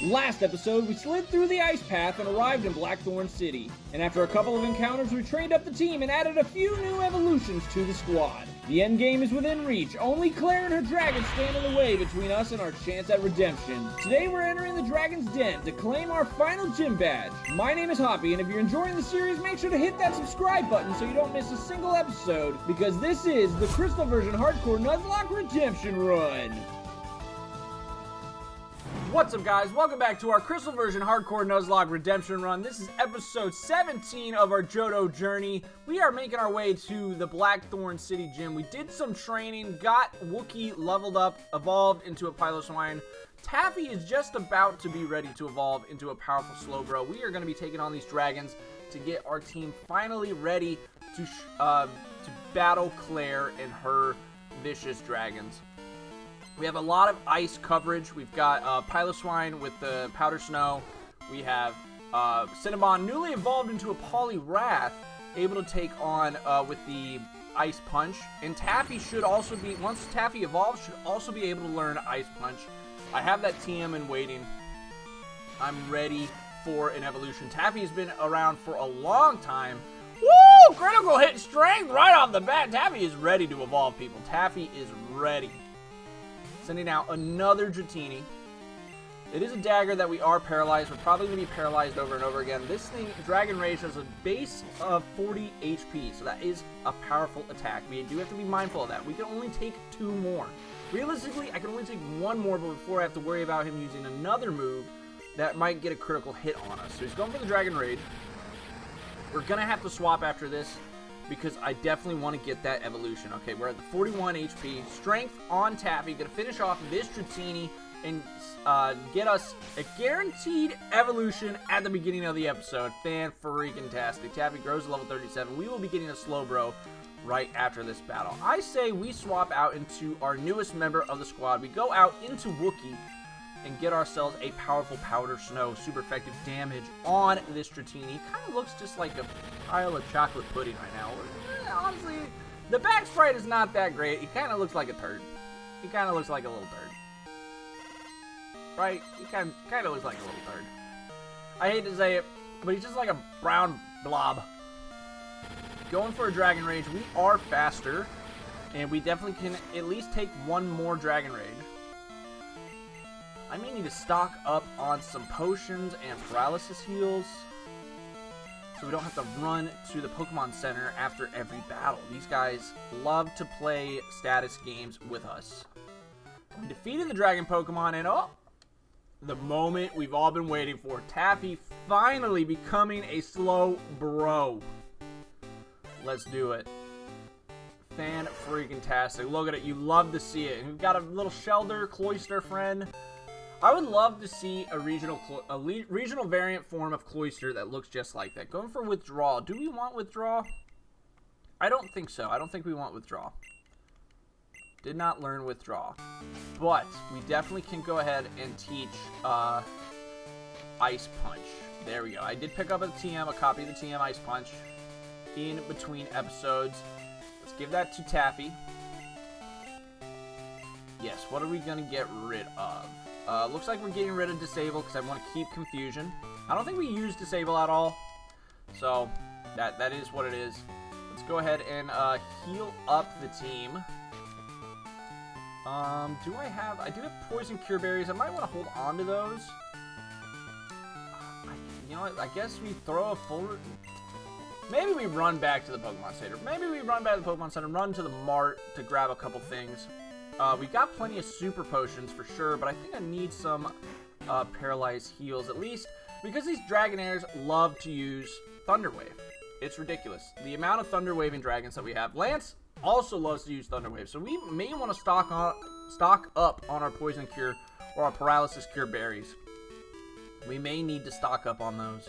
Last episode, we slid through the ice path and arrived in Blackthorn City. And after a couple of encounters, we trained up the team and added a few new evolutions to the squad. The end game is within reach. Only Claire and her dragon stand in the way between us and our chance at redemption. Today we're entering the Dragon's Den to claim our final gym badge. My name is Hoppy, and if you're enjoying the series, make sure to hit that subscribe button so you don't miss a single episode, because this is the Crystal version Hardcore Nuzlocke Redemption Run. What's up, guys? Welcome back to our Crystal version Hardcore Nuzlocke Redemption Run. This is episode 17 of our Johto journey. We are making our way to the Blackthorn City gym. We did some training, got Wookiee leveled up, evolved into a Piloswine. Taffy is just about to be ready to evolve into a powerful Slowbro. We are going to be taking on these dragons to get our team finally ready to battle Claire and her vicious dragons. We have a lot of ice coverage. We've got Piloswine with the Powder Snow. We have Cinnabon, newly evolved into a Poliwrath, able to take on with the Ice Punch. And Taffy should also be, once Taffy evolves, should also be able to learn Ice Punch. I have that TM in waiting. I'm ready for an evolution. Taffy has been around for a long time. Woo! Critical hit strength right off the bat. Taffy is ready to evolve, people. Taffy is ready. Sending out another Dratini. It is a dagger that we are paralyzed. We're probably going to be paralyzed over and over again. This thing, Dragon Rage, has a base of 40 HP, so that is a powerful attack. We do have to be mindful of that. We can only take 2 more. Realistically, I can only take 1 more before I have to worry about him using another move that might get a critical hit on us. So he's going for the Dragon Rage. We're going to have to swap after this, because I definitely want to get that evolution. Okay, we're at the 41 HP. Strength on Taffy. Gonna finish off this Dratini and get us a guaranteed evolution at the beginning of the episode. Fan-freaking-tastic. Taffy grows to level 37. We will be getting a Slowbro right after this battle. I say we swap out into our newest member of the squad. We go out into Wookiee and get ourselves a powerful Powder Snow. Super effective damage on this Dratini. Kind of looks just like a pile of chocolate pudding right now. Honestly, the back sprite is not that great. He kind of looks like a turd. He kind of looks like a little turd. Right? He kind of looks like a little turd. I hate to say it, but he's just like a brown blob. Going for a Dragon Rage. We are faster, and we definitely can at least take 1 more Dragon Rage. I may need to stock up on some potions and paralysis heals so we don't have to run to the Pokemon Center after every battle. These guys love to play status games with us. We defeated the Dragon Pokemon, and the moment we've all been waiting for. Taffy finally becoming a Slowbro. Let's do it. Fan-freaking-tastic. Look at it. You love to see it. We've got a little Shelder, Cloyster friend. I would love to see a regional variant form of Cloyster that looks just like that. Going for Withdrawal. Do we want Withdraw? I don't think so. I don't think we want Withdraw. Did not learn Withdraw. But we definitely can go ahead and teach Ice Punch. There we go. I did pick up a copy of the TM Ice Punch in between episodes. Let's give that to Taffy. Yes, what are we going to get rid of? Looks like we're getting rid of Disable because I want to keep Confusion. I don't think we use Disable at all. So, that is what it is. Let's go ahead and heal up the team. I do have Poison Cure Berries. I might want to hold on to those. You know what? I guess we throw a full... Maybe we run back to the Pokemon Center. Maybe we run back to the Pokemon Center, run to the Mart to grab a couple things. We got plenty of super potions for sure, but I think I need some paralyzed heals, at least because these Dragonairs love to use Thunder Wave. It's ridiculous. The amount of Thunder Waving dragons that we have. Lance also loves to use Thunder Wave, so we may want to stock up on our Poison Cure or our Paralysis Cure berries. We may need to stock up on those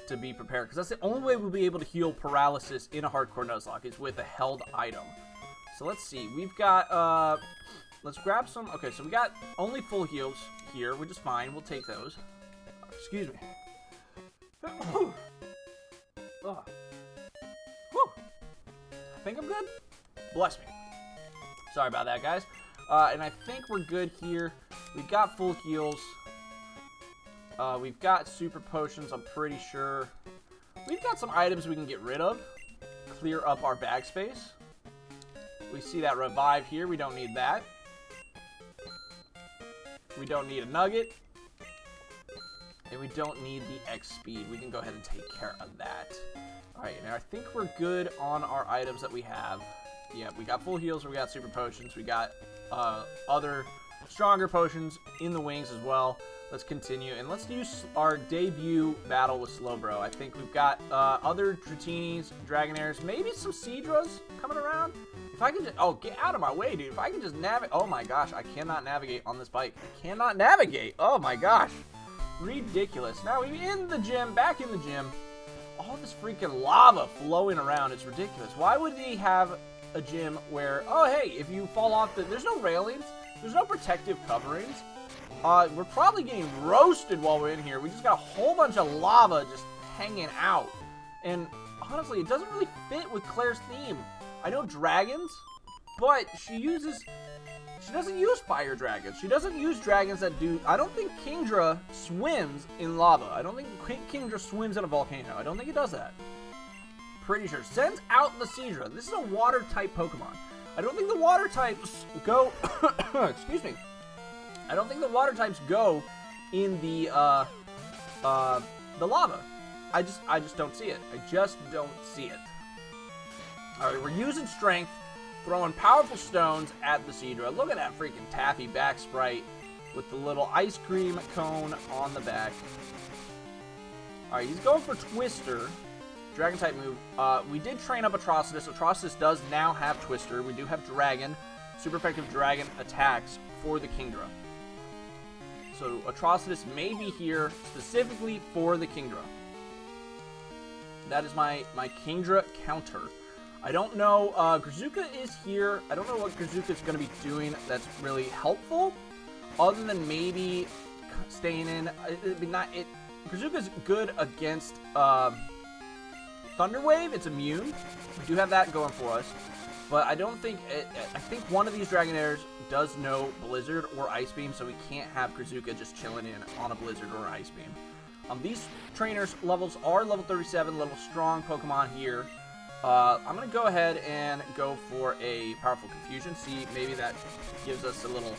to be prepared, because that's the only way we'll be able to heal Paralysis in a Hardcore Nuzlocke is with a held item. So let's see. We've got, let's grab some. Okay, so we got only full heals here, which is fine. We'll take those. Excuse me. I think I'm good. Bless me. Sorry about that, guys. And I think we're good here. We've got full heals. We've got super potions, I'm pretty sure. We've got some items we can get rid of. Clear up our bag space. We see that revive here. We don't need that. We don't need a nugget. And we don't need the X speed. We can go ahead and take care of that. Alright, now I think we're good on our items that we have. Yeah, we got full heals, we got super potions, we got other stronger potions in the wings as well. Let's continue, and let's use our debut battle with Slowbro. I think we've got other Dratinis, Dragonairs, maybe some Seadras coming around. If I can just, oh, get out of my way, dude. If I can just navigate, oh my gosh, I cannot navigate on this bike. I cannot navigate, oh my gosh. Ridiculous. Now we're in the gym, back in the gym. All this freaking lava flowing around, it's ridiculous. Why would he have a gym where, oh hey, if you fall off there's no railings, there's no protective coverings. We're probably getting roasted while we're in here. We just got a whole bunch of lava just hanging out. And honestly, it doesn't really fit with Claire's theme. I know dragons, but she doesn't use fire dragons. She doesn't use dragons that do, I don't think Kingdra swims in lava. I don't think Kingdra swims in a volcano. I don't think it does that. Pretty sure. Sends out the Seadra. This is a water type Pokemon. I don't think the water types go, excuse me. I don't think the water types go in the lava. I just don't see it. I just don't see it. Alright, we're using strength, throwing powerful stones at the Seadra. Look at that freaking taffy back sprite with the little ice cream cone on the back. Alright, he's going for Twister. Dragon type move. We did train up Atrocitus. Atrocitus does now have Twister. We do have Dragon. Super effective Dragon attacks for the Kingdra. So Atrocitus may be here specifically for the Kingdra. That is my Kingdra counter. I don't know. Grazuka is here. I don't know what Grazuka is going to be doing that's really helpful, other than maybe staying in. Grazuka's good against Thunder Wave. It's immune. We do have that going for us. But I don't think, I think one of these Dragonairs does know Blizzard or Ice Beam, so we can't have Grazuka just chilling in on a Blizzard or Ice Beam. These trainers levels are level 37, level strong Pokemon here. I'm going to go ahead and go for a Powerful Confusion. See, maybe that gives us a little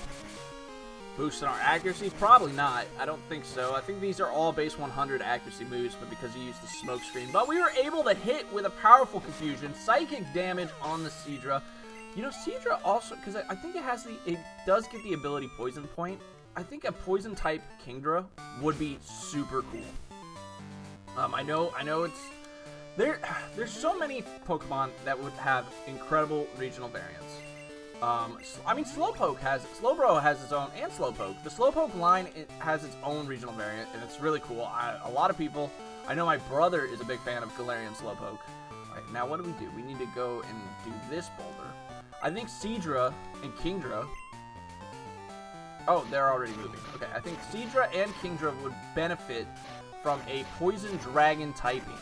boost in our accuracy. Probably not. I don't think so. I think these are all base 100 accuracy moves, but because he used the smoke screen. But we were able to hit with a Powerful Confusion, psychic damage on the Seadra. You know, Seadra also, because I think it does get the ability Poison Point. I think a Poison type Kingdra would be super cool. I know it's there's so many Pokemon that would have incredible regional variants. I mean, Slowbro has its own, and Slowpoke. The Slowpoke line, it has its own regional variant, and it's really cool. A lot of people, I know my brother is a big fan of Galarian Slowpoke. Alright, now what do? We need to go and do this boulder. I think Seadra and Kingdra, oh, they're already moving. Okay, I think Seadra and Kingdra would benefit from a Poison Dragon typing.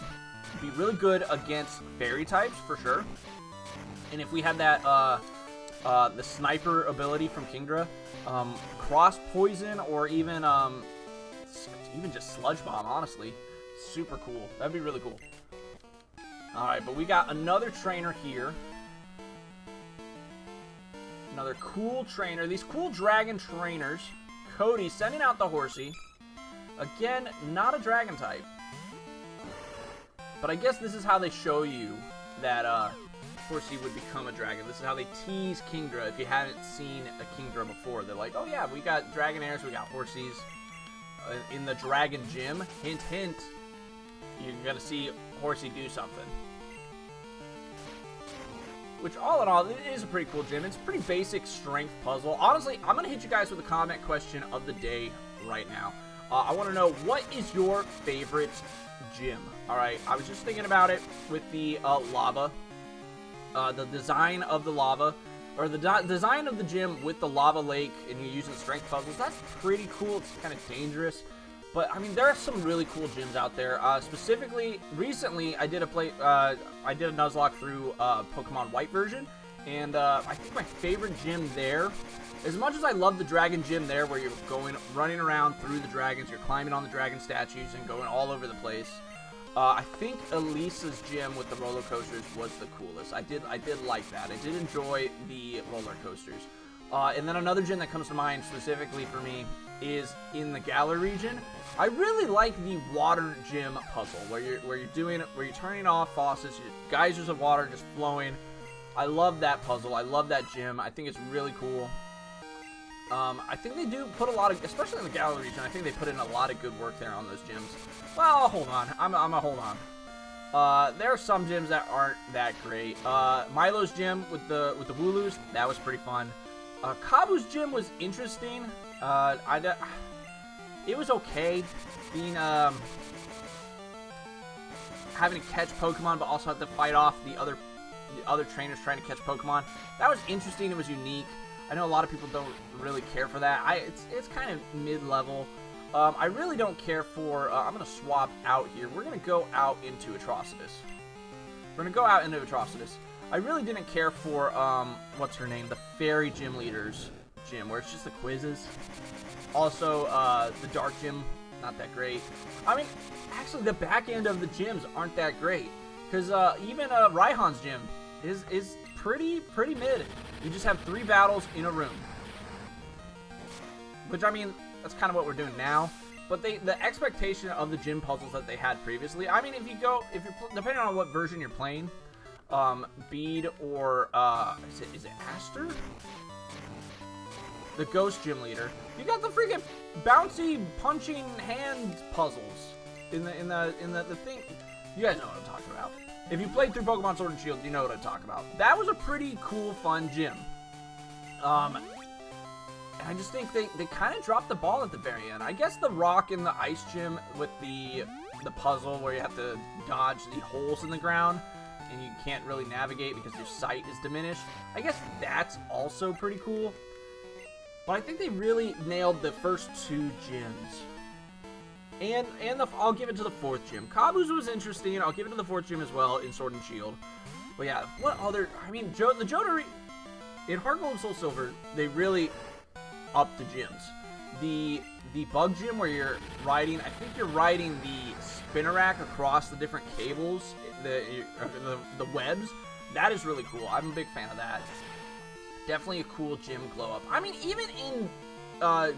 Be really good against fairy types for sure. And if we had that the sniper ability from Kingdra, cross poison, or even just sludge bomb, honestly, super cool. That'd be really cool. All right, but we got another trainer here. Another cool trainer. These cool dragon trainers. Cody sending out the Horsey. Again, not a dragon type. But I guess this is how they show you that Horsey would become a dragon. This is how they tease Kingdra. If you haven't seen a Kingdra before, they're like, oh yeah, we got Dragonairs, we got Horseys in the Dragon Gym. Hint, hint. You're gonna see Horsey do something. Which, all in all, it is a pretty cool gym. It's a pretty basic strength puzzle. Honestly, I'm gonna hit you guys with a comment question of the day right now. I want to know, what is your favorite gym? Alright, I was just thinking about it with the lava. The design of the lava, or the design of the gym with the lava lake, and you're using strength puzzles. That's pretty cool. It's kind of dangerous. But, I mean, there are some really cool gyms out there. Specifically, recently, I did a Nuzlocke through Pokemon White version, And I think my favorite gym there, as much as I love the dragon gym there where you're running around through the dragons, you're climbing on the dragon statues and going all over the place, I think Elisa's gym with the roller coasters was the coolest. I did like that. I did enjoy the roller coasters. And then another gym that comes to mind specifically for me is in the Galar region. I really like the water gym puzzle where you're turning off faucets, geysers of water just flowing. I love that puzzle. I love that gym. I think it's really cool. I think they do put a lot of, especially in the Galar region, I think they put in a lot of good work there on those gyms. Well, hold on. I'm gonna hold on. There are some gyms that aren't that great. Milo's gym with the Wooloos, that was pretty fun. Kabu's gym was interesting. It was okay being having to catch Pokemon, but also have to fight off the other trainers trying to catch Pokemon. That was interesting. It was unique. I know a lot of people don't really care for that. It's kind of mid-level. I really don't care for... I'm going to swap out here. We're going to go out into Atrocitus. We're going to go out into Atrocitus. I really didn't care for, what's her name? The Fairy Gym Leader's gym, where it's just the quizzes. Also, the Dark Gym, not that great. I mean, actually, the back end of the gyms aren't that great. Because even Raihan's gym is pretty mid. You just have 3 battles in a room. Which, I mean, that's kind of what we're doing now. But the expectation of the gym puzzles that they had previously, I mean, if you're depending on what version you're playing, Bead or, is it Aster? The Ghost Gym Leader. You got the freaking bouncy punching hand puzzles in the thing. You guys know what I'm talking about. If you played through Pokemon Sword and Shield, you know what I'm talking about. That was a pretty cool, fun gym. I just think they kind of dropped the ball at the very end. I guess the Rock and the Ice Gym with the puzzle where you have to dodge the holes in the ground and you can't really navigate because your sight is diminished. I guess that's also pretty cool. But I think they really nailed the first 2 gyms. And I'll give it to the 4th gym. Kabu's was interesting. I'll give it to the 4th gym as well in Sword and Shield. But yeah, what other... I mean, the Johto... In Heart Gold and Soul Silver, they really upped the gyms. The Bug Gym where you're riding... I think you're riding the Spinnerack across the different cables, the webs. That is really cool. I'm a big fan of that. Definitely a cool gym glow up. I mean, even in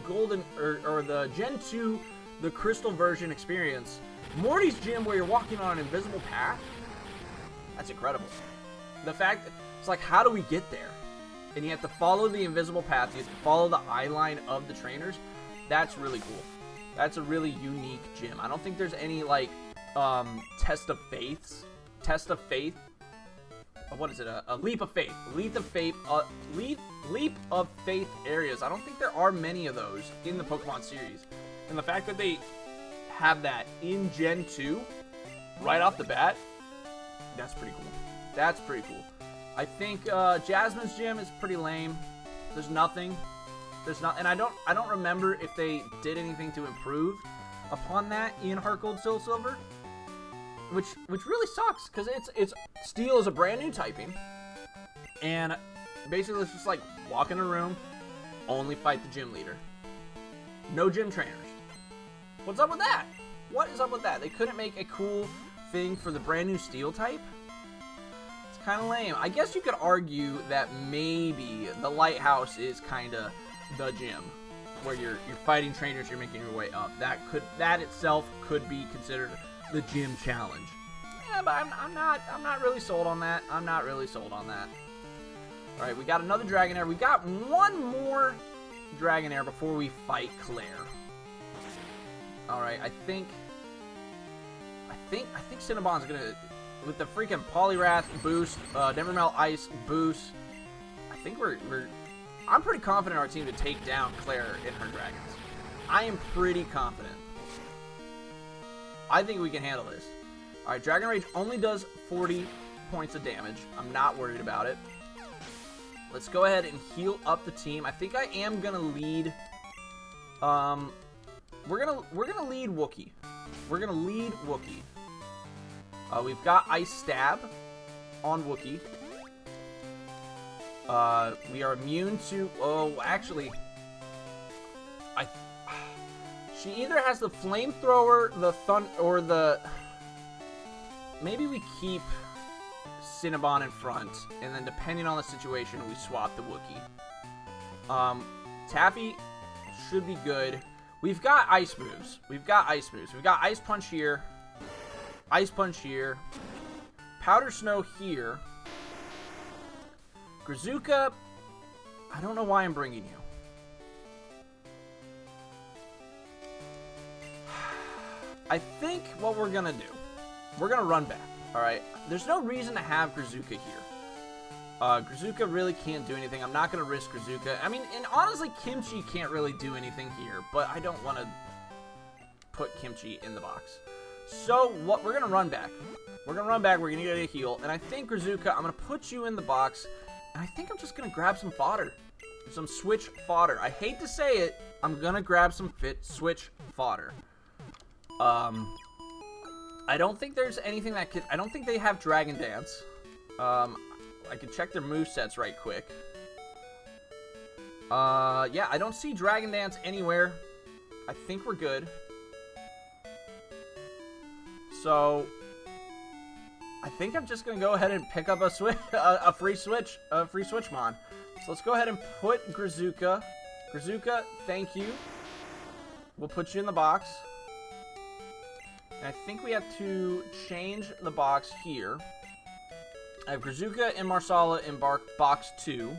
Golden... or the Gen 2... the Crystal version experience, Morty's gym where you're walking on an invisible path, that's incredible. The fact, it's like, how do we get there? And you have to follow the invisible path, you have to follow the eye line of the trainers. That's really cool. That's a really unique gym. I don't think there's any, like, test of faith. What is it? A leap of faith. Leap of faith areas. I don't think there are many of those in the Pokemon series. And the fact that they have that in Gen 2, right off the bat, that's pretty cool. That's pretty cool. I think Jasmine's gym is pretty lame. There's nothing. And I don't remember if they did anything to improve upon that in Heart Gold Soul Silver, which really sucks because it's Steel is a brand new typing, and basically it's just like walk in a room, only fight the gym leader. No gym trainers. What's up with that? What is up with that? They couldn't make a cool thing for the brand new Steel type? It's kind of lame. I guess you could argue that maybe the Lighthouse is kind of the gym, where you're fighting trainers, you're making your way up. That itself could be considered the gym challenge. Yeah, but I'm not really sold on that. I'm not really sold on that. All right, we got another Dragonair. We got one more Dragonair before we fight Claire. All right, I think Cinnabon's gonna, with the freaking Poliwrath boost, Nevermelt Ice boost. I think I'm pretty confident our team to take down Claire and her dragons. I am pretty confident. I think we can handle this. All right, Dragon Rage only does 40 points of damage. I'm not worried about it. Let's go ahead and heal up the team. I think I am gonna lead. We're gonna lead Wookiee. We're gonna lead Wookiee. We've got Ice Stab on Wookiee. We are immune to... Oh, actually... She either has the flamethrower, the or the... Maybe we keep Cinnabon in front, and then depending on the situation, we swap the Wookiee. Taffy should be good. We've got ice moves. We've got Ice Punch here. Ice Punch here. Powder Snow here. Grazuka, I don't know why I'm bringing you. I think what we're going to do, we're going to run back, alright? There's no reason to have Grazuka here. Grazuka really can't do anything. I'm not going to risk Grazuka. I mean, and honestly, Kimchi can't really do anything here, but I don't want to put Kimchi in the box. So, what we're going to run back. We're going to run back. We're going to get a heal. And I think, Grazuka, I'm going to put you in the box. And I think I'm just going to grab some fodder. Some switch fodder. I hate to say it. I'm going to grab some switch fodder. I don't think there's anything that could... I don't think they have Dragon Dance. I can check their movesets right quick. Yeah, I don't see Dragon Dance anywhere. I think we're good. So, I think I'm just gonna go ahead and pick up a free Switchmon. So let's go ahead and put Grazuka. Grazuka, thank you. We'll put you in the box. And I think we have to change the box here. I have Grazuka and Marsala in box 2.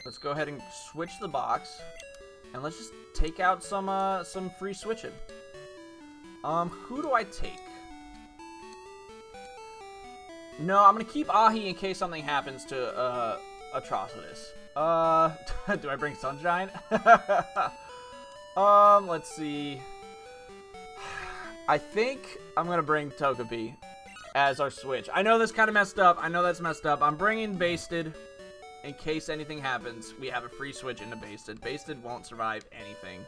Let's go ahead and switch the box. And let's just take out some free switching. Who do I take? No, I'm gonna keep Ahi in case something happens to Atrocitus. Do I bring Sunshine? Let's see. I think I'm gonna bring Togepi as our switch. I know this kind of messed up. I know that's messed up. I'm bringing Basted in case anything happens. We have a free switch into Basted. Basted won't survive anything.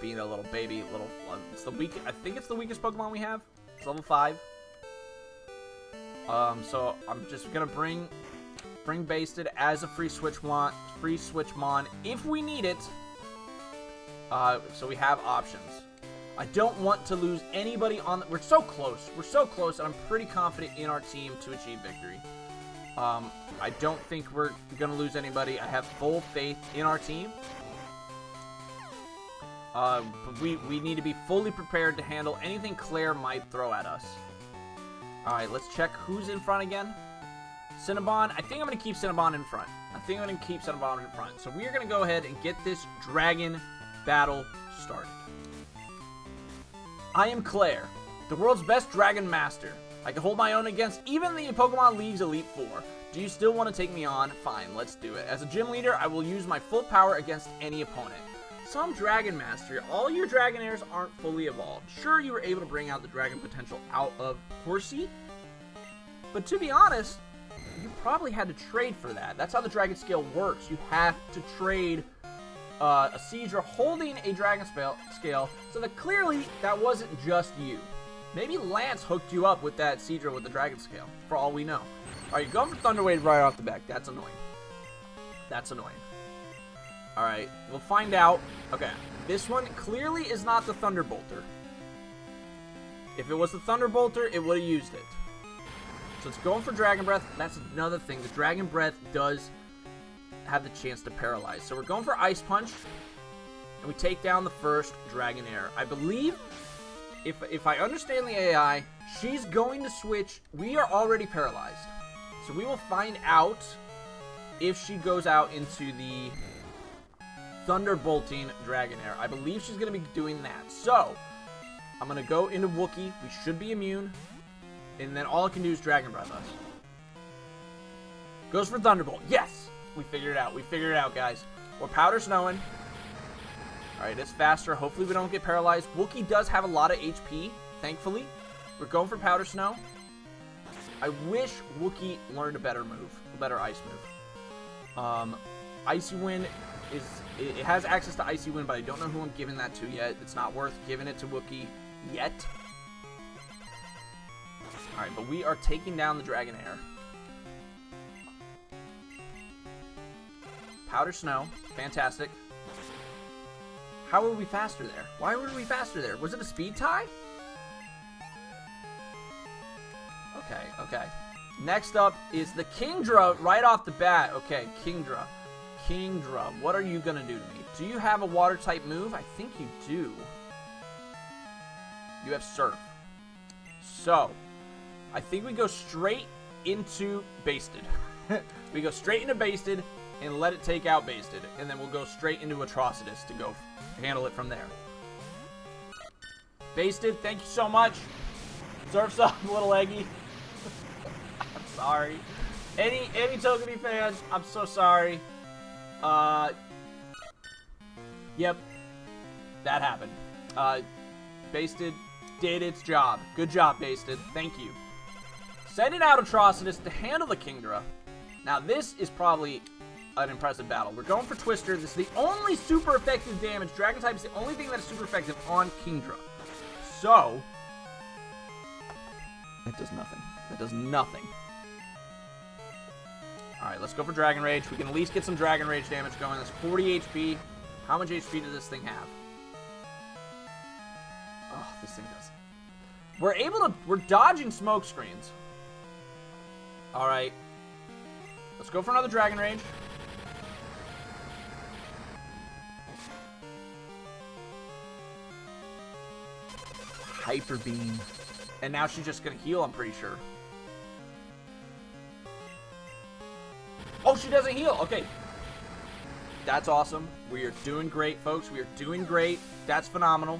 Being a little baby, it's the I think it's the weakest Pokemon we have. It's level 5. So I'm just gonna bring Basted as a free Switchmon if we need it. So we have options. I don't want to lose anybody on we're so close. We're so close, and I'm pretty confident in our team to achieve victory. I don't think we're gonna lose anybody. I have full faith in our team. But we need to be fully prepared to handle anything Claire might throw at us. Alright, let's check who's in front again. Cinnabon. I think I'm going to keep Cinnabon in front. So we're going to go ahead and get this dragon battle started. I am Claire, the world's best dragon master. I can hold my own against even the Pokemon League's Elite Four. Do you still want to take me on? Fine, let's do it. As a gym leader, I will use my full power against any opponent. Some Dragon Master, all your Dragonairs aren't fully evolved. Sure, you were able to bring out the Dragon potential out of Horsey, but to be honest, you probably had to trade for that. That's how the Dragon Scale works. You have to trade a Seadra holding a Dragon Scale, so that clearly that wasn't just you. Maybe Lance hooked you up with that Seadra with the Dragon Scale, for all we know. Alright, you're going for Thunder Wave right off the back. That's annoying. Alright, we'll find out. Okay, this one clearly is not the Thunderbolter. If it was the Thunderbolter, it would have used it. So it's going for Dragon Breath. That's another thing. The Dragon Breath does have the chance to paralyze. So we're going for Ice Punch. And we take down the first Dragonair. I believe, if I understand the AI, she's going to switch. We are already paralyzed. So we will find out if she goes out into the Thunderbolting Dragonair. I believe she's going to be doing that. So, I'm going to go into Wookiee. We should be immune. And then all it can do is Dragon Breath us. Goes for Thunderbolt. Yes! We figured it out, guys. We're Powder Snowing. Alright, it's faster. Hopefully we don't get paralyzed. Wookiee does have a lot of HP, thankfully. We're going for Powder Snow. I wish Wookiee learned a better move. A better ice move. Icy Wind it has access to Icy Wind, but I don't know who I'm giving that to yet. It's not worth giving it to Wookiee yet. Alright, but we are taking down the Dragonair. Powder Snow. Fantastic. How were we faster there? Why were we faster there? Was it a speed tie? Okay, okay. Next up is the Kingdra right off the bat. Okay, Kingdra. Kingdra, what are you going to do to me? Do you have a water type move? I think you do. You have Surf. So, I think we go straight into Basted. We go straight into Basted and let it take out Basted. And then we'll go straight into Atrocitus to go handle it from there. Basted, thank you so much. Surf's up, little Eggy. I'm sorry. Any Tokeby fans, I'm so sorry. Yep. That happened. Basted did its job. Good job, Basted. Thank you. Sending out Atrocitus to handle the Kingdra. Now, this is probably an impressive battle. We're going for Twister. This is the only super effective damage. Dragon type is the only thing that is super effective on Kingdra. So, that does nothing. That does nothing. Alright, let's go for Dragon Rage. We can at least get some Dragon Rage damage going. That's 40 HP. How much HP does this thing have? Oh, this thing does. We're dodging smoke screens. Alright. Let's go for another Dragon Rage. Hyper Beam. And now she's just gonna heal, I'm pretty sure. Oh, she doesn't heal. Okay. That's awesome. We are doing great, folks. We are doing great. That's phenomenal.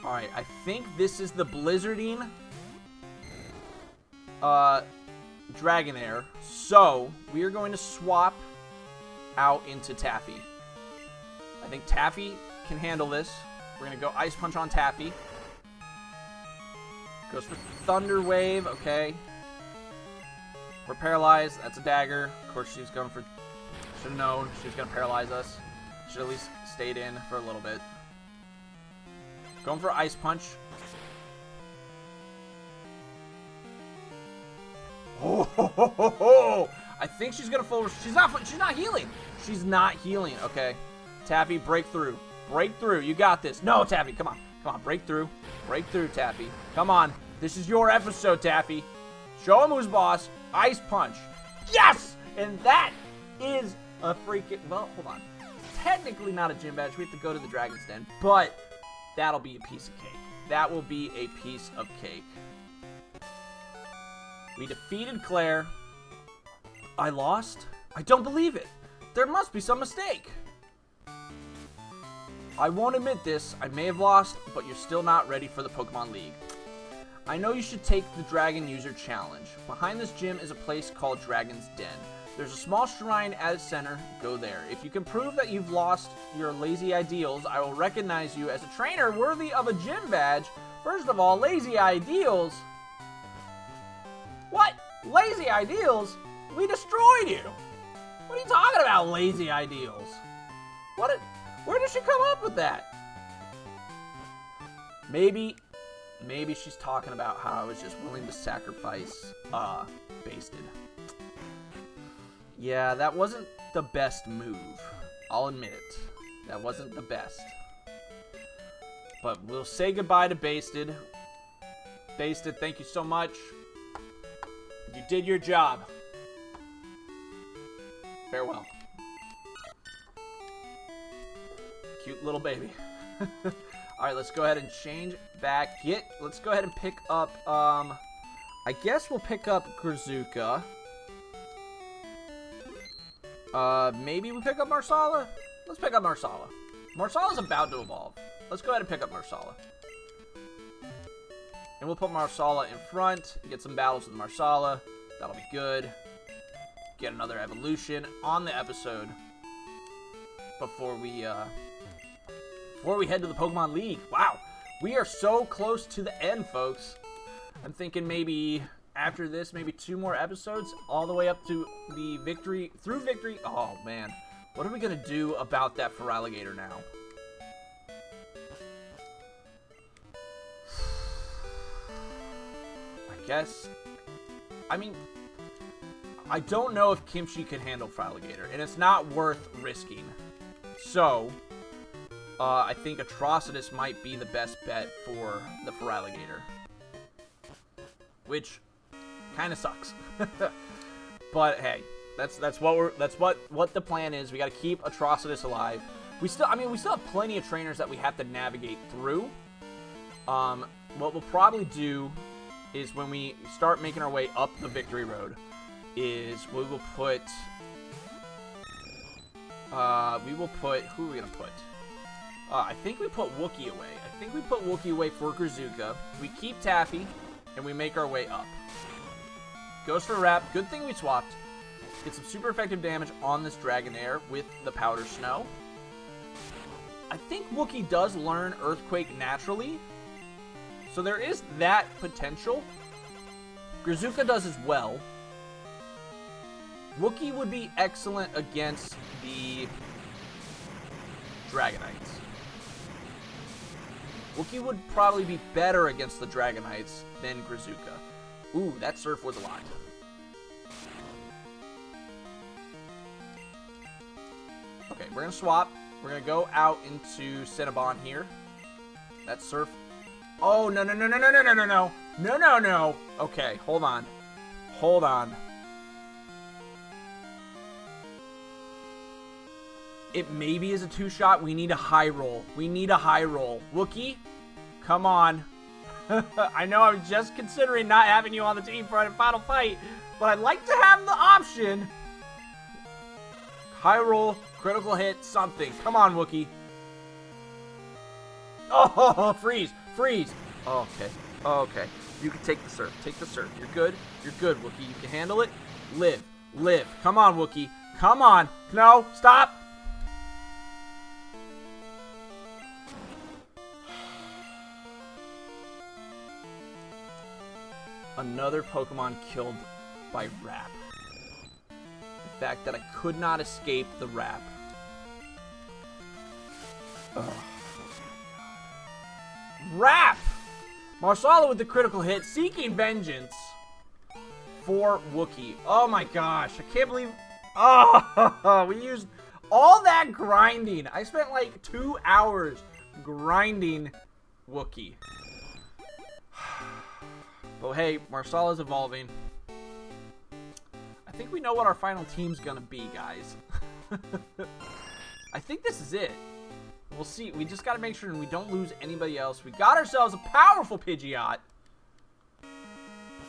Alright, I think this is the Blizzarding Dragonair. So, we are going to swap out into Taffy. I think Taffy can handle this. We're going to go Ice Punch on Taffy. Goes for Thunder Wave. Okay. We're paralyzed. That's a dagger. Of course, she's going for... Should have known she was going to paralyze us. Should at least stayed in for a little bit. Going for Ice Punch. Oh, I think she's gonna full. She's not healing. She's not healing. Okay, Taffy, break through. Break through. You got this. No, Taffy, come on, come on, break through. Break through, Taffy. Come on. This is your episode, Taffy. Show him who's boss. Ice Punch. Yes, and that is a freaking. Well, hold on. Technically not a gym badge. We have to go to the Dragon's Den, but that'll be a piece of cake. That will be a piece of cake. We defeated Claire. I lost? I don't believe it. There must be some mistake. I won't admit this. I may have lost, but you're still not ready for the Pokemon League. I know you should take the Dragon User Challenge. Behind this gym is a place called Dragon's Den. There's a small shrine at its center. Go there. If you can prove that you've lost your lazy ideals, I will recognize you as a trainer worthy of a gym badge. First of all, lazy ideals? What? Lazy ideals? We destroyed you! What are you talking about, lazy ideals? Where did she come up with that? Maybe she's talking about how I was just willing to sacrifice, Basted. Yeah, that wasn't the best move. I'll admit it. That wasn't the best. But we'll say goodbye to Basted. Basted, thank you so much. You did your job. Farewell. Cute little baby. Alright, let's go ahead and change back. Let's go ahead and pick up, I guess we'll pick up Grazuka. Maybe we pick up Marsala? Let's pick up Marsala. Marsala's about to evolve. Let's go ahead and pick up Marsala. And we'll put Marsala in front, get some battles with Marsala. That'll be good. Get another evolution on the episode before we head to the Pokemon League. Wow, we are so close to the end, folks. I'm thinking maybe after this, maybe 2 more episodes, all the way up to the victory, through victory. Oh, man. What are we going to do about that Feraligatr now? I guess, I mean, I don't know if Kimchi could handle Feraligatr, and it's not worth risking. So, I think Atrocitus might be the best bet for the Feraligatr. Which kind of sucks. But hey, that's what the plan is. We got to keep Atrocitus alive. We still have plenty of trainers that we have to navigate through. What we'll probably do is when we start making our way up the victory road, is we will put who are we gonna put? I think we put Wookiee away. I think we put Wookiee away for Grazuka. We keep Taffy, and we make our way up. Goes for Wrap. Good thing we swapped. Get some super effective damage on this Dragonair with the Powder Snow. I think Wookiee does learn Earthquake naturally, so there is that potential. Grazuka does as well. Wookiee would be excellent against the Dragonites. Wookiee would probably be better against the Dragonites than Grazuka. Ooh, that Surf was a lot. Okay, we're going to swap. We're going to go out into Cinnabon here. That Surf. Oh, no. No. Okay, hold on. Hold on. It maybe is a two-shot. We need a high roll. We need a high roll. Wookiee, come on. I know I was just considering not having you on the team for a final fight, but I'd like to have the option. High roll, critical hit, something. Come on, Wookiee. Oh, freeze. Oh, okay. You can take the Surf. Take the Surf. You're good. You're good, Wookiee. You can handle it. Live. Come on, Wookiee. Come on. No, stop. Another Pokemon killed by Wrap. The fact that I could not escape the Wrap. Oh. Wrap! Marsala with the critical hit, seeking vengeance for Wookiee. Oh my gosh, I can't believe... Oh, we used all that grinding. I spent like 2 hours grinding Wookiee. But hey, Marsala's evolving. I think we know what our final team's gonna be, guys. I think this is it. We'll see. We just gotta make sure we don't lose anybody else. We got ourselves a powerful Pidgeot.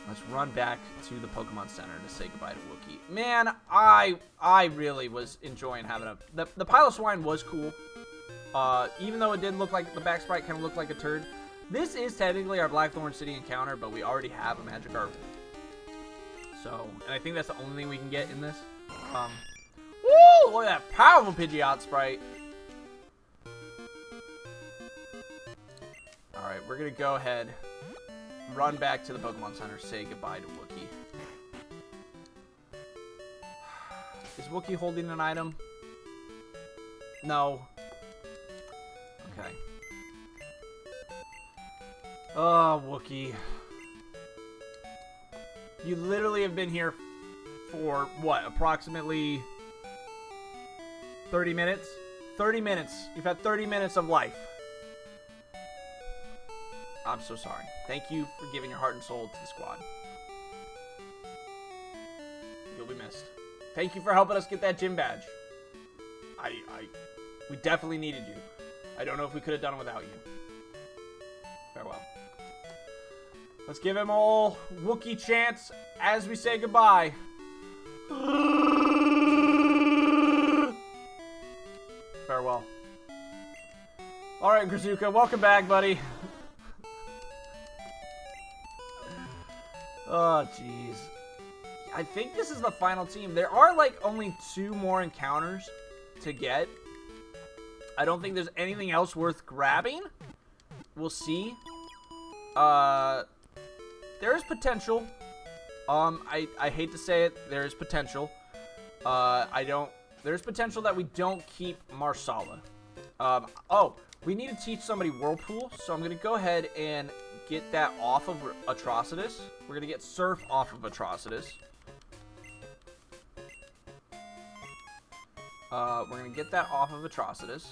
Let's run back to the Pokemon Center to say goodbye to Wookiee. Man, I really was enjoying having a... The Piloswine was cool. Even though it did look like... The back sprite kind of looked like a turd. This is technically our Blackthorn City encounter, but we already have a Magikarp. So, and I think that's the only thing we can get in this. Woo! Look at that powerful Pidgeot sprite. Alright, we're going to go ahead, run back to the Pokemon Center, say goodbye to Wookiee. Is Wookiee holding an item? No. Okay. Oh, Wookiee. You literally have been here for, what, approximately 30 minutes? 30 minutes. You've had 30 minutes of life. I'm so sorry. Thank you for giving your heart and soul to the squad. You'll be missed. Thank you for helping us get that gym badge. We definitely needed you. I don't know if we could have done it without you. Farewell. Let's give him all Wookiee chants as we say goodbye. Farewell. Alright, Grazuka, welcome back, buddy. Oh, jeez. I think this is the final team. There are, like, only 2 more encounters to get. I don't think there's anything else worth grabbing. We'll see. There is potential. I hate to say it. There is potential. There's potential that we don't keep Marsala. Oh, we need to teach somebody Whirlpool, so I'm going to go ahead and get that off of Atrocitus. We're going to get Surf off of Atrocitus. We're going to get that off of Atrocitus.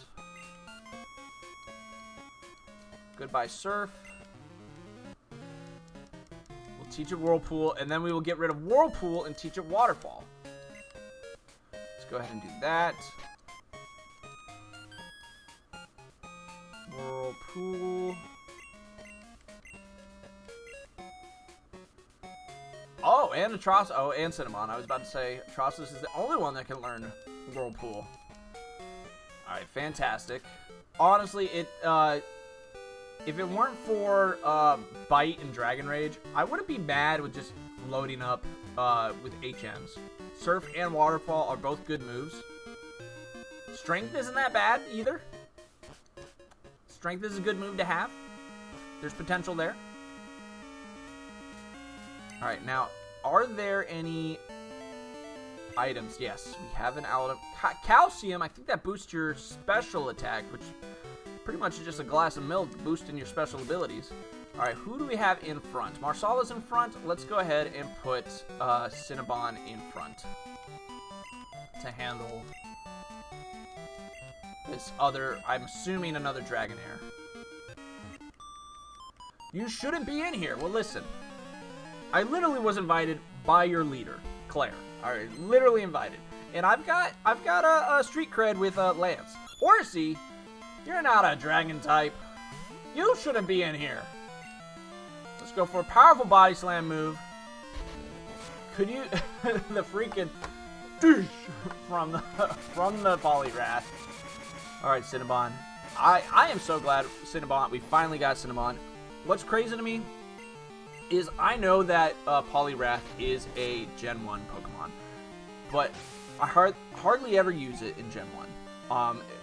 Goodbye, Surf. We'll teach it Whirlpool, and then we will get rid of Whirlpool and teach it Waterfall. Let's go ahead and do that. Whirlpool. Oh, and Atrocitus. Oh, and Cinnamon. I was about to say Atrocitus is the only one that can learn Whirlpool. Alright, fantastic. Honestly, if it weren't for Bite and Dragon Rage, I wouldn't be mad with just loading up with HMs. Surf and Waterfall are both good moves. Strength isn't that bad either. Strength is a good move to have. There's potential there. Alright, now, are there any items? Yes, we have an item. Calcium, I think that boosts your special attack, which pretty much is just a glass of milk boosting your special abilities. Alright, who do we have in front? Marsala's in front. Let's go ahead and put Cinnabon in front to handle this other, I'm assuming another Dragonair. You shouldn't be in here. Well, listen. I literally was invited by your leader, Claire. Alright, literally invited. And I've got a street cred with Lance. Horsey, you're not a dragon type. You shouldn't be in here. Let's go for a powerful body slam move. Could you the freaking from the Poliwrath. Alright, Cinnabon. I am so glad Cinnabon, we finally got Cinnabon. What's crazy to me is I know that Poliwrath is a Gen 1 Pokemon, but I hardly ever use it in Gen 1.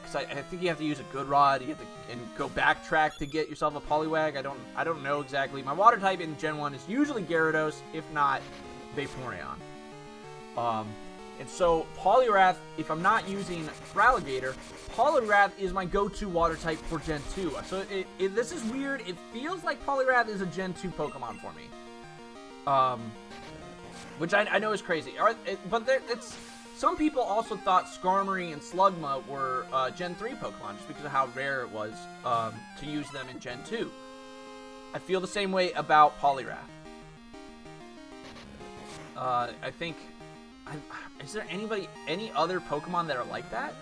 Because I think you have to use a Good Rod, you have to and go backtrack to get yourself a Poliwag. I don't know exactly. My water type in Gen 1 is usually Gyarados, if not Vaporeon. And so Poliwrath, if I'm not using Ralligator, Poliwrath is my go-to water type for Gen 2. So this is weird. It feels like Poliwrath is a Gen 2 Pokemon for me. Which I know is crazy. Some people also thought Skarmory and Slugma were Gen 3 Pokemon just because of how rare it was to use them in Gen 2. I feel the same way about Poliwrath. I think... is there any other Pokemon that are like that?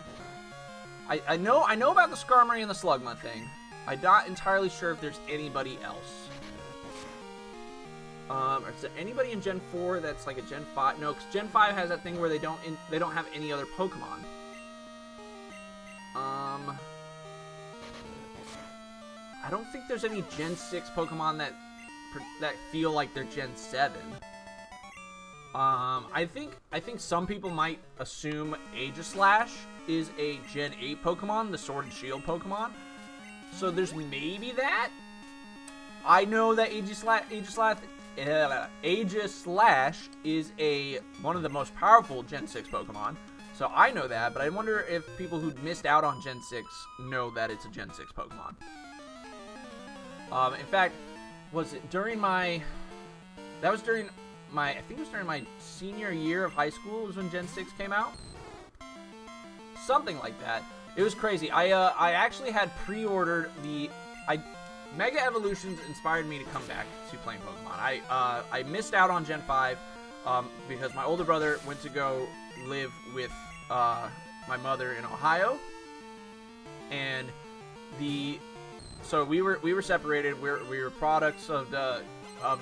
I know about the Skarmory and the Slugma thing. I'm not entirely sure if there's anybody else. Is there anybody in Gen 4 that's like a Gen 5? No, because Gen 5 has that thing where they don't have any other Pokemon. I don't think there's any Gen 6 Pokemon that feel like they're Gen 7. I think some people might assume Aegislash is a Gen 8 Pokemon, the Sword and Shield Pokemon. So there's maybe that. I know that Aegislash is one of the most powerful Gen 6 Pokemon. So I know that, but I wonder if people who missed out on Gen 6 know that it's a Gen 6 Pokemon. In fact, was it during my... That was during... I think it was during my senior year of high school was when Gen 6 came out. Something like that. It was crazy. I actually had pre-ordered Mega Evolutions inspired me to come back to playing Pokemon. I missed out on Gen 5 because my older brother went to go live with my mother in Ohio, and so we were separated. We were products of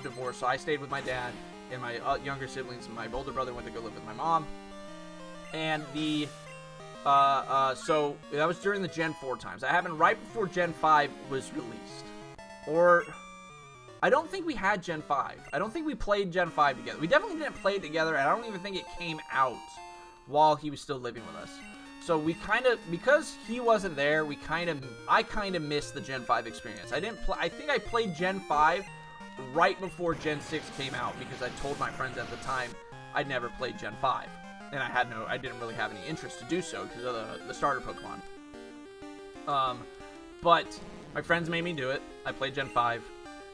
divorce. So I stayed with my dad and my younger siblings. My older brother went to go live with my mom, and so that was during the Gen 4 times. That happened right before Gen 5 was released. Or, I don't think we had Gen 5. I don't think we played Gen 5 together. We definitely didn't play it together, and I don't even think it came out while he was still living with us. So we because he wasn't there, I kind of missed the Gen 5 experience. I think I played Gen 5 right before Gen 6 came out because I told my friends at the time I'd never played Gen 5. And I didn't really have any interest to do so because of the starter Pokemon. But my friends made me do it. I played Gen 5.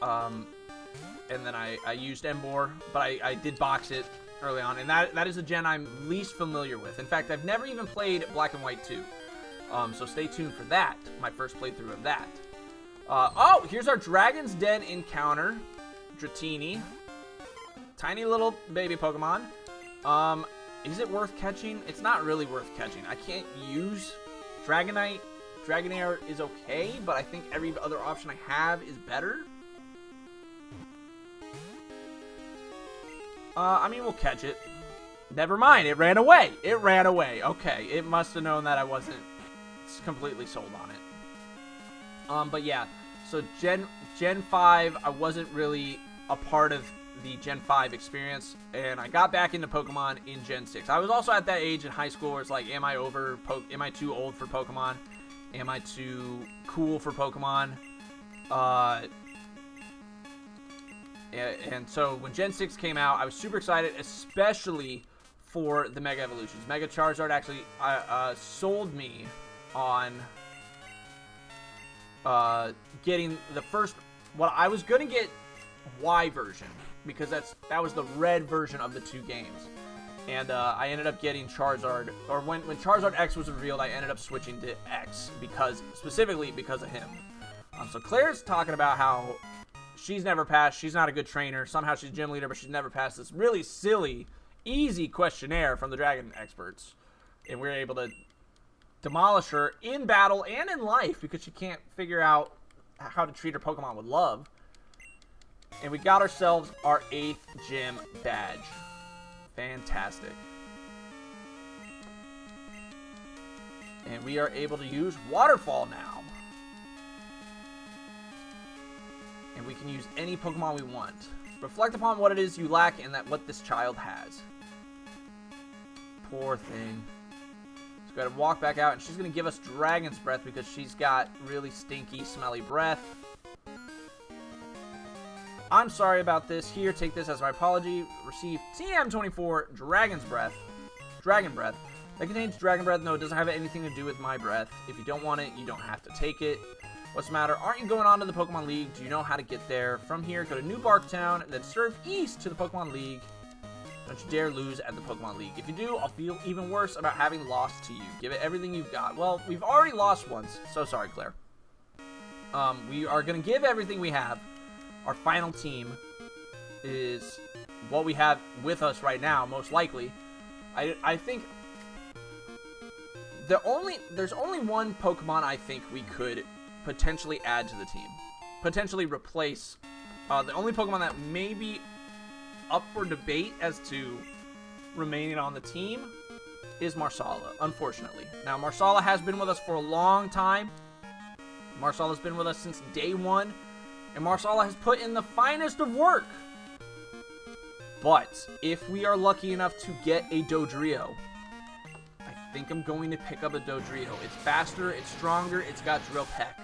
And then I used Emboar, but I did box it early on, and that is a gen I'm least familiar with. In fact, I've never even played Black and White 2. So stay tuned for that, my first playthrough of that. Oh, here's our Dragon's Den encounter. Dratini. Tiny little baby Pokemon. Is it worth catching? It's not really worth catching. I can't use Dragonite. Dragonair is okay, but I think every other option I have is better. I mean, we'll catch it. Never mind, it ran away. It ran away. Okay, it must have known that I wasn't completely sold on it. But yeah, so Gen 5, I wasn't really a part of the Gen 5 experience, and I got back into Pokemon in Gen 6. I was also at that age in high school where it's like, am I too old for Pokemon? Am I too cool for Pokemon? And so when Gen 6 came out, I was super excited, especially for the Mega Evolutions. Mega Charizard actually sold me on getting the first... Well, I was going to get Y version, because that was the red version of the two games. And I ended up getting Charizard, or when Charizard X was revealed, I ended up switching to X, specifically because of him. So Claire's talking about how she's never passed, she's not a good trainer, somehow she's gym leader, but she's never passed this really silly, easy questionnaire from the Dragon experts. And we were able to demolish her in battle and in life, because she can't figure out how to treat her Pokemon with love. And we got ourselves our 8th gym badge. Fantastic. And we are able to use Waterfall now. And we can use any Pokemon we want. Reflect upon what it is you lack and what this child has. Poor thing. Let's go ahead and walk back out, and she's going to give us Dragon's Breath because she's got really stinky, smelly breath. I'm sorry about this. Here, take this as my apology. Receive TM24 Dragon's Breath. Dragon Breath. That contains Dragon Breath. No, it doesn't have anything to do with my breath. If you don't want it, you don't have to take it. What's the matter? Aren't you going on to the Pokemon League? Do you know how to get there? From here, go to New Barktown, then serve east to the Pokemon League. Don't you dare lose at the Pokemon League. If you do, I'll feel even worse about having lost to you. Give it everything you've got. Well, we've already lost once. So sorry, Claire. We are going to give everything we have. Our final team is what we have with us right now, most likely. I think there's only one Pokemon I think we could potentially add to the team. Potentially replace. The only Pokemon that may be up for debate as to remaining on the team is Marsala, unfortunately. Now, Marsala has been with us for a long time. Marsala's been with us since day one. And Marsala has put in the finest of work. But if we are lucky enough to get a Dodrio, I think I'm going to pick up a Dodrio. It's faster, it's stronger, it's got Drill Peck.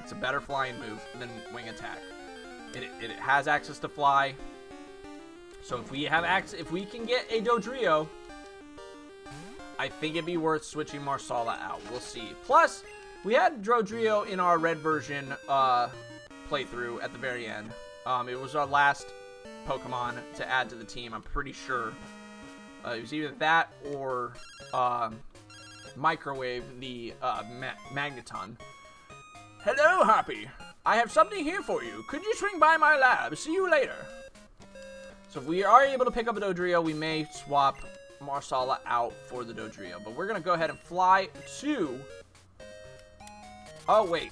It's a better flying move than Wing Attack. It has access to fly. So if we can get a Dodrio, I think it'd be worth switching Marsala out. We'll see. Plus, we had Dodrio in our red version playthrough at the very end. It was our last Pokemon to add to the team, I'm pretty sure. It was either that or Microwave, the Magneton. Hello, Hoppy. I have something here for you. Could you swing by my lab? See you later. So if we are able to pick up a Dodrio, we may swap Marsala out for the Dodrio. But we're going to go ahead and fly to... Oh, wait.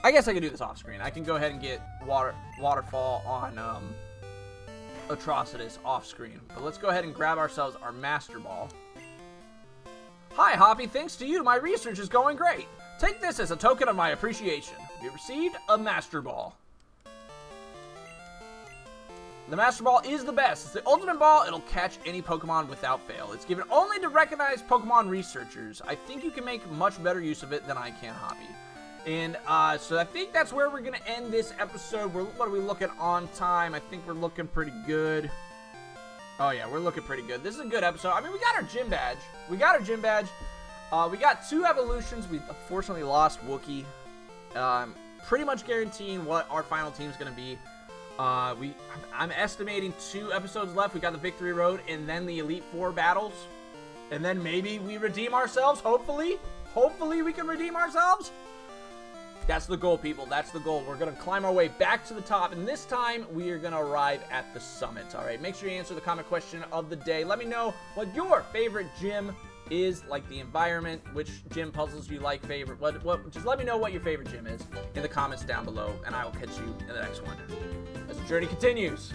I guess I can do this off screen. I can go ahead and get Waterfall on Atrocitus off screen. But let's go ahead and grab ourselves our Master Ball. Hi, Hoppy. Thanks to you, my research is going great. Take this as a token of my appreciation. You received a Master Ball. The Master Ball is the best. It's the ultimate ball. It'll catch any Pokemon without fail. It's given only to recognized Pokemon researchers. I think you can make much better use of it than I can, Hoppy. And so I think that's where we're going to end this episode. What are we looking on time? I think we're looking pretty good. Oh, yeah, we're looking pretty good. This is a good episode. I mean, we got our gym badge. We got 2 evolutions. We unfortunately lost Wookiee. Pretty much guaranteeing what our final team is going to be. I'm estimating 2 episodes left. We got the Victory Road and then the Elite Four battles. And then maybe we redeem ourselves, hopefully. Hopefully we can redeem ourselves. That's the goal, people. That's the goal. We're going to climb our way back to the top, and this time we are going to arrive at the summit, all right? Make sure you answer the comment question of the day. Let me know what your favorite gym is, like the environment, which gym puzzles you like favorite. Just let me know what your favorite gym is in the comments down below, and I will catch you in the next one as the journey continues.